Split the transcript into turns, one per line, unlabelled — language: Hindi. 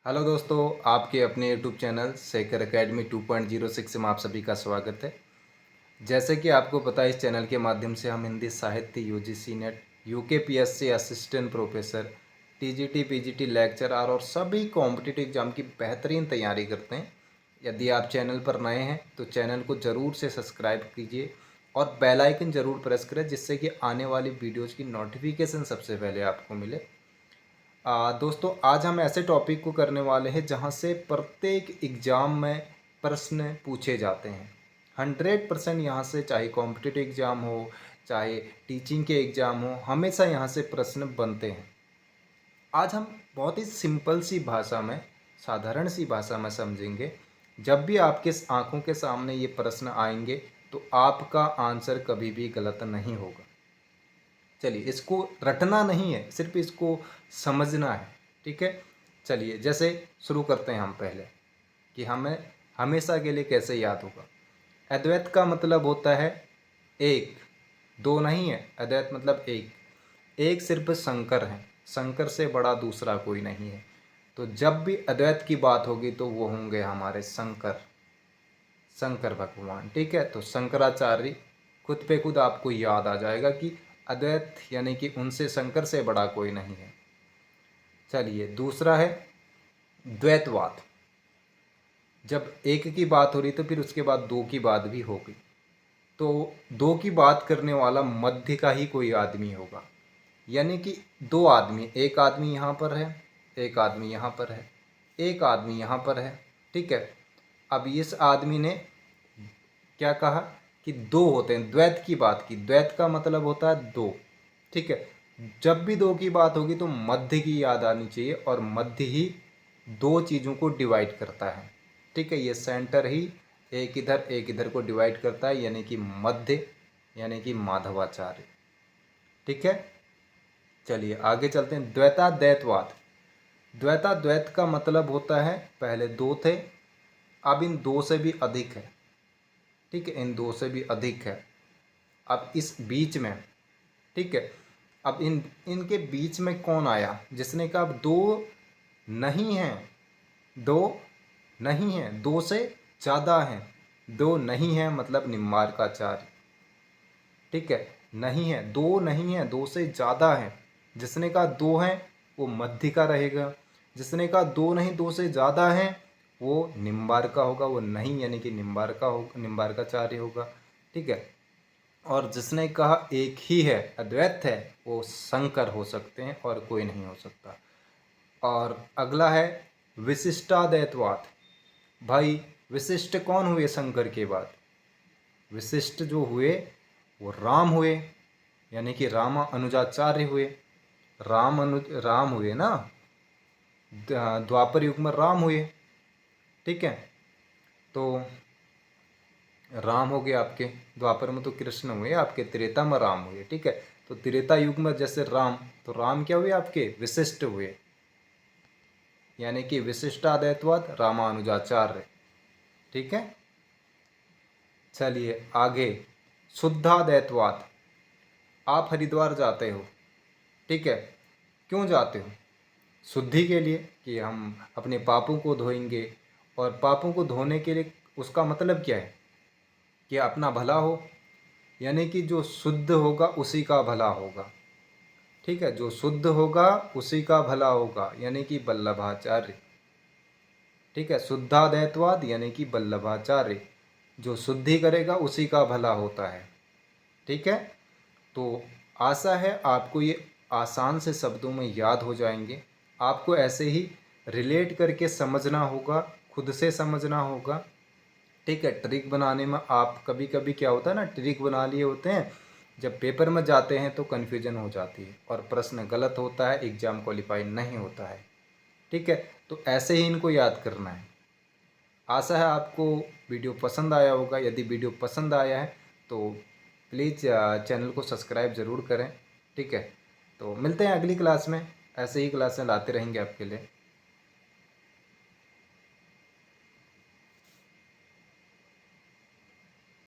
हेलो दोस्तों, आपके अपने यूट्यूब चैनल सेकर एकेडमी 2.06 में आप सभी का स्वागत है। जैसे कि आपको पता है, इस चैनल के माध्यम से हम हिंदी साहित्य, UGC net, UKPSC assistant professor, TGT PGT lecturer और सभी कॉम्पिटिटिव एग्जाम की बेहतरीन तैयारी करते हैं। यदि आप चैनल पर नए हैं तो चैनल को ज़रूर से सब्सक्राइब कीजिए और बेल आइकन ज़रूर प्रेस करें, जिससे कि आने वाली वीडियोज़ की नोटिफिकेशन सबसे पहले आपको मिले। दोस्तों, आज हम ऐसे टॉपिक को करने वाले हैं जहां से प्रत्येक एग्ज़ाम में प्रश्न पूछे जाते हैं। 100% यहाँ से, चाहे कॉम्पिटिटिव एग्ज़ाम हो चाहे टीचिंग के एग्ज़ाम हो, हमेशा यहाँ से प्रश्न बनते हैं। आज हम बहुत ही सिंपल सी भाषा में, साधारण सी भाषा में समझेंगे। जब भी आपके आंखों के सामने ये प्रश्न आएंगे तो आपका आंसर कभी भी गलत नहीं होगा। चलिए, इसको रटना नहीं है, सिर्फ इसको समझना है। ठीक है, चलिए जैसे शुरू करते हैं हम पहले कि हमें हमेशा के लिए कैसे याद होगा। अद्वैत का मतलब होता है एक, दो नहीं है। अद्वैत मतलब एक, एक सिर्फ शंकर है, शंकर से बड़ा दूसरा कोई नहीं है। तो जब भी अद्वैत की बात होगी तो वो होंगे हमारे शंकर, शंकर भगवान। ठीक है, तो शंकराचार्य खुद पे खुद आपको याद आ जाएगा कि अद्वैत यानी कि उनसे, शंकर से बड़ा कोई नहीं है। चलिए, दूसरा है द्वैतवाद। जब एक की बात हो रही तो फिर उसके बाद दो की बात भी होगी, तो दो की बात करने वाला मध्य का ही कोई आदमी होगा। यानी कि दो आदमी, एक आदमी यहाँ पर है, एक आदमी यहाँ पर है, एक आदमी यहाँ पर है। ठीक है, अब इस आदमी ने क्या कहा कि दो होते हैं, द्वैत की बात की। द्वैत का मतलब होता है दो। ठीक है, जब भी दो की बात होगी तो मध्य की याद आनी चाहिए, और मध्य ही दो चीज़ों को डिवाइड करता है। ठीक है, ये सेंटर ही एक इधर को डिवाइड करता है, यानी कि मध्य, यानी कि माधवाचार्य। ठीक है, चलिए आगे चलते हैं। द्वैताद्वैतवाद। द्वैताद्वैत का मतलब होता है पहले दो थे, अब इन दो से भी अधिक है। ठीक है, इन दो से भी अधिक है, अब इस बीच में। ठीक है, अब इनके बीच में कौन आया जिसने कहा अब दो नहीं है, दो नहीं है, दो से ज़्यादा है। दो नहीं है मतलब निम्बार्काचार्य। ठीक है, नहीं है, दो नहीं है, दो से ज़्यादा है। जिसने कहा दो है वो मध्य का रहेगा, जिसने कहा दो नहीं, दो से ज़्यादा है, वो निम्बार्का होगा। वो नहीं यानी कि निम्बार्का हो, निम्बार्काचार्य होगा। ठीक है, और जिसने कहा एक ही है, अद्वैत है, वो शंकर हो सकते हैं और कोई नहीं हो सकता। और अगला है विशिष्टाद्वैतवाद। भाई, विशिष्ट कौन हुए शंकर के बाद? विशिष्ट जो हुए वो राम हुए, यानी कि रामा अनुजाचार्य हुए। राम हुए ना, द्वापर युग में राम हुए। ठीक है, तो राम हो गए आपके, द्वापर में तो कृष्ण हुए, आपके त्रेता में राम हुए। ठीक है, तो त्रेता युग में जैसे राम, तो राम क्या हुए आपके? विशिष्ट हुए, यानी कि विशिष्टाद्वैतवाद रामानुजाचार्य। ठीक है, चलिए आगे, शुद्धाद्वैतवाद। आप हरिद्वार जाते हो, ठीक है, क्यों जाते हो? शुद्धि के लिए, कि हम अपने पापों को धोएंगे। और पापों को धोने के लिए उसका मतलब क्या है? कि अपना भला हो, यानी कि जो शुद्ध होगा उसी का भला होगा। ठीक है, जो शुद्ध होगा उसी का भला होगा, यानी कि वल्लभाचार्य। ठीक है, शुद्धाद्वैतवाद यानी कि वल्लभाचार्य, जो शुद्धि करेगा उसी का भला होता है। ठीक है, तो आशा है आपको ये आसान से शब्दों में याद हो जाएंगे। आपको ऐसे ही रिलेट करके समझना होगा, खुद से समझना होगा। ठीक है, ट्रिक बनाने में आप कभी कभी क्या होता है ना, ट्रिक बना लिए होते हैं, जब पेपर में जाते हैं तो कन्फ्यूजन हो जाती है और प्रश्न गलत होता है, एग्ज़ाम क्वालिफाई नहीं होता है। ठीक है, तो ऐसे ही इनको याद करना है। आशा है आपको वीडियो पसंद आया होगा। यदि वीडियो पसंद आया है तो प्लीज़ चैनल को सब्सक्राइब ज़रूर करें। ठीक है, तो मिलते हैं अगली क्लास में, ऐसे ही क्लासें लाते रहेंगे आपके लिए।